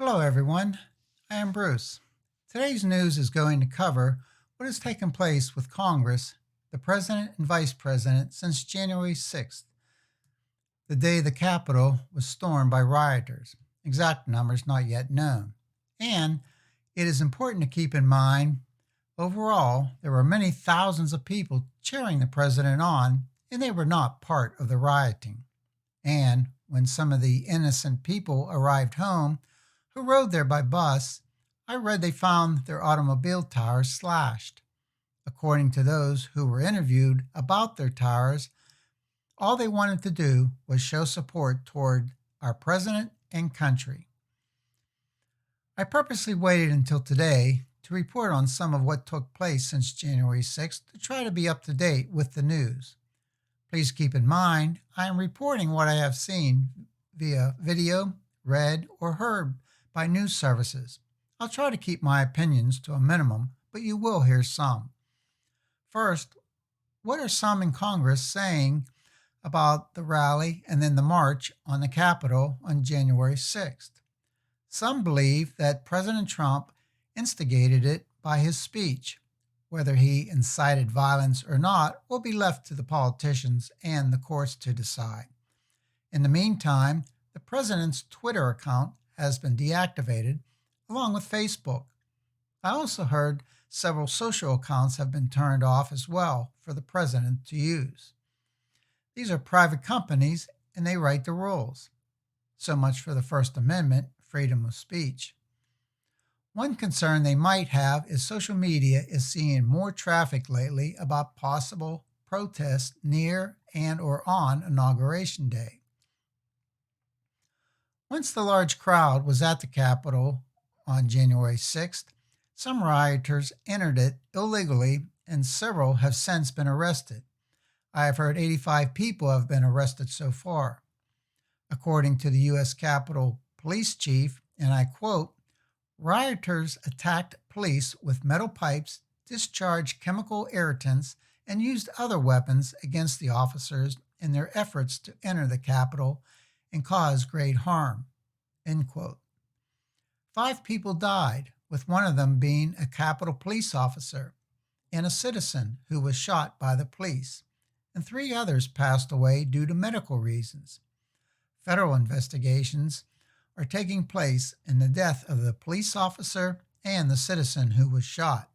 Hello, everyone. I am Bruce. Today's news is going to cover what has taken place with Congress, the President and Vice President since January 6th, the day the Capitol was stormed by rioters. Exact numbers not yet known. And it is important to keep in mind overall, there were many thousands of people cheering the president on, and they were not part of the rioting. And when some of the innocent people arrived home who rode there by bus, I read they found their automobile tires slashed. According to those who were interviewed about their tires, all they wanted to do was show support toward our president and country. I purposely waited until today to report on some of what took place since January 6th to try to be up to date with the news. Please keep in mind, I am reporting what I have seen via video, read, or heard by news services. I'll try to keep my opinions to a minimum, but you will hear some. First, what are some in Congress saying about the rally and then the march on the Capitol on January 6th? Some believe that President Trump instigated it by his speech. Whether he incited violence or not will be left to the politicians and the courts to decide. In the meantime, the president's Twitter account has been deactivated, along with Facebook. I also heard several social accounts have been turned off as well for the president to use. These are private companies and they write the rules. So much for the First Amendment, freedom of speech. One concern they might have is social media is seeing more traffic lately about possible protests near and or on Inauguration Day. Once the large crowd was at the Capitol on January 6th, some rioters entered it illegally and several have since been arrested. I have heard 85 people have been arrested so far. According to the U.S. Capitol Police Chief, and I quote, rioters attacked police with metal pipes, discharged chemical irritants, and used other weapons against the officers in their efforts to enter the Capitol and cause great harm. End quote. 5 people died, with one of them being a Capitol police officer and a citizen who was shot by the police, and 3 others passed away due to medical reasons. Federal investigations are taking place in the death of the police officer and the citizen who was shot.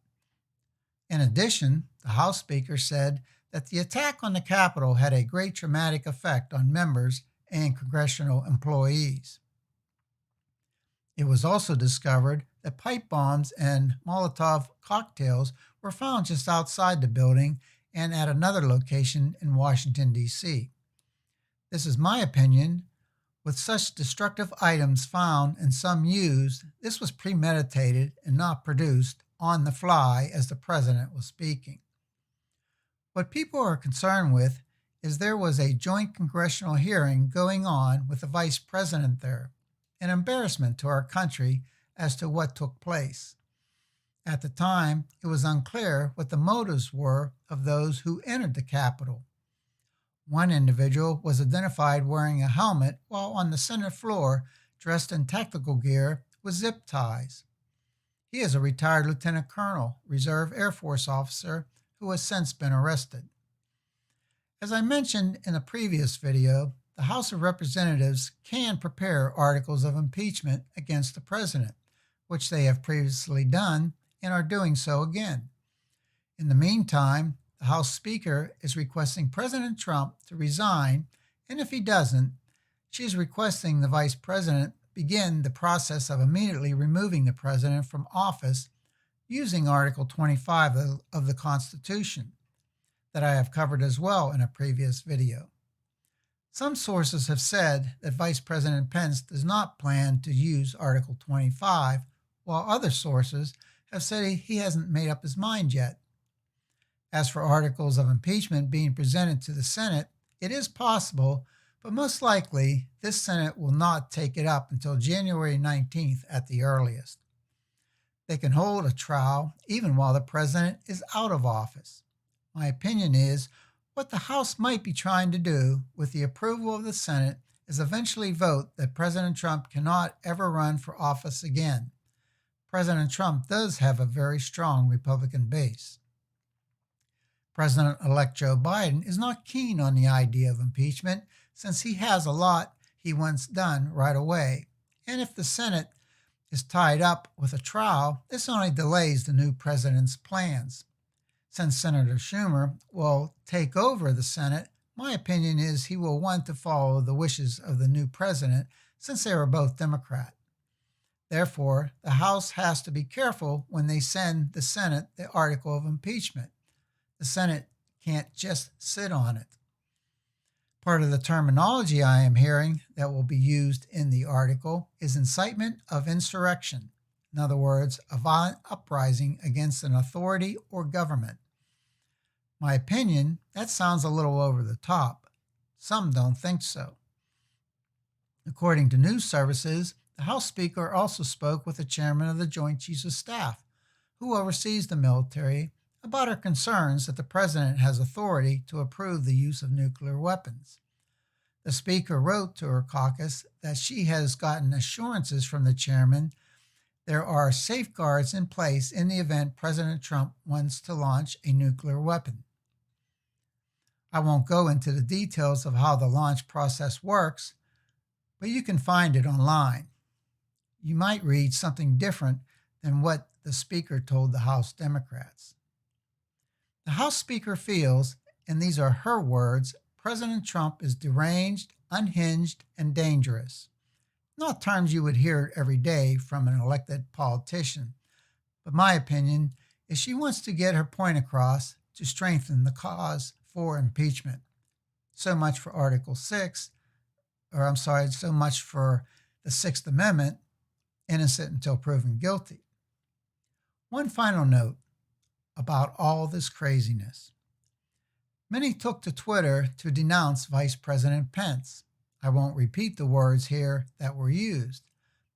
In addition, the House Speaker said that the attack on the Capitol had a great traumatic effect on members and congressional employees. It was also discovered that pipe bombs and Molotov cocktails were found just outside the building and at another location in Washington, D.C. This is my opinion. With such destructive items found and some used, this was premeditated and not produced on the fly as the president was speaking. What people are concerned with is there was a joint congressional hearing going on with the vice president there, an embarrassment to our country as to what took place. At the time, it was unclear what the motives were of those who entered the Capitol. One individual was identified wearing a helmet while on the Senate floor, dressed in technical gear with zip ties. He is a retired lieutenant colonel, Reserve Air Force officer, who has since been arrested. As I mentioned in a previous video, the House of Representatives can prepare articles of impeachment against the president, which they have previously done and are doing so again. In the meantime, the House Speaker is requesting President Trump to resign, and if he doesn't, she is requesting the Vice President begin the process of immediately removing the President from office using Article 25 of the Constitution, that I have covered as well in a previous video. Some sources have said that Vice President Pence does not plan to use Article 25, while other sources have said he hasn't made up his mind yet. As for articles of impeachment being presented to the Senate, it is possible, but most likely this Senate will not take it up until January 19th at the earliest. They can hold a trial even while the president is out of office. My opinion is what the House might be trying to do with the approval of the Senate is eventually vote that President Trump cannot ever run for office again. President Trump does have a very strong Republican base. President-elect Joe Biden is not keen on the idea of impeachment since he has a lot he wants done right away. And if the Senate is tied up with a trial, this only delays the new president's plans. Since Senator Schumer will take over the Senate, my opinion is he will want to follow the wishes of the new president since they are both Democrat. Therefore, the House has to be careful when they send the Senate the article of impeachment. The Senate can't just sit on it. Part of the terminology I am hearing that will be used in the article is incitement of insurrection. In other words, a violent uprising against an authority or government. My opinion, that sounds a little over the top. Some don't think so. According to news services, the House Speaker also spoke with the chairman of the Joint Chiefs of Staff, who oversees the military, about her concerns that the president has authority to approve the use of nuclear weapons. The Speaker wrote to her caucus that she has gotten assurances from the chairman there are safeguards in place in the event President Trump wants to launch a nuclear weapon. I won't go into the details of how the launch process works, but you can find it online. You might read something different than what the Speaker told the House Democrats. The House Speaker feels, and these are her words, President Trump is deranged, unhinged, and dangerous. Not terms you would hear every day from an elected politician, but my opinion is she wants to get her point across to strengthen the cause for impeachment. So much for Article 6, so much for the Sixth Amendment, innocent until proven guilty. One final note about all this craziness. Many took to Twitter to denounce Vice President Pence. I won't repeat the words here that were used.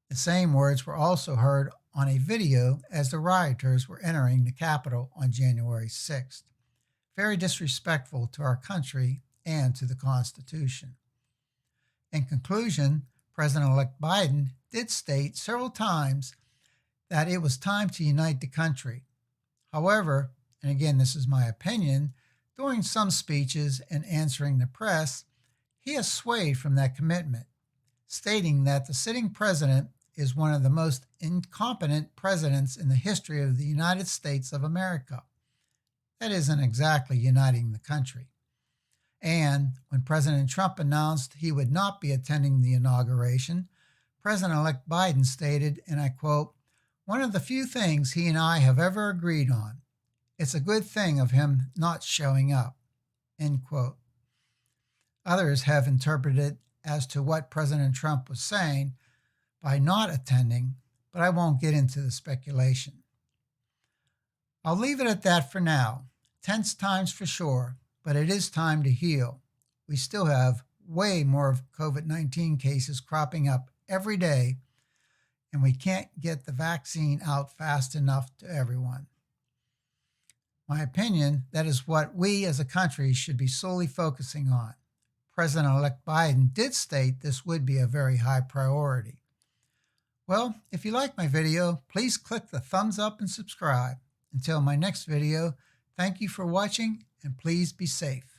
The same words were also heard on a video as the rioters were entering the Capitol on January 6th. Very disrespectful to our country and to the Constitution. In conclusion, President-elect Biden did state several times that it was time to unite the country. However, and again, this is my opinion, during some speeches and answering the press, he has swayed from that commitment, stating that the sitting president is one of the most incompetent presidents in the history of the United States of America. That isn't exactly uniting the country. And when President Trump announced he would not be attending the inauguration, President-elect Biden stated, and I quote, "One of the few things he and I have ever agreed on. It's a good thing of him not showing up," end quote. Others have interpreted as to what President Trump was saying by not attending, but I won't get into the speculation. I'll leave it at that for now. Tense times for sure, but it is time to heal. We still have way more of COVID-19 cases cropping up every day, and we can't get the vaccine out fast enough to everyone. My opinion, that is what we as a country should be solely focusing on. President-elect Biden did state this would be a very high priority. Well, if you like my video, please click the thumbs up and subscribe. Until my next video, thank you for watching and please be safe.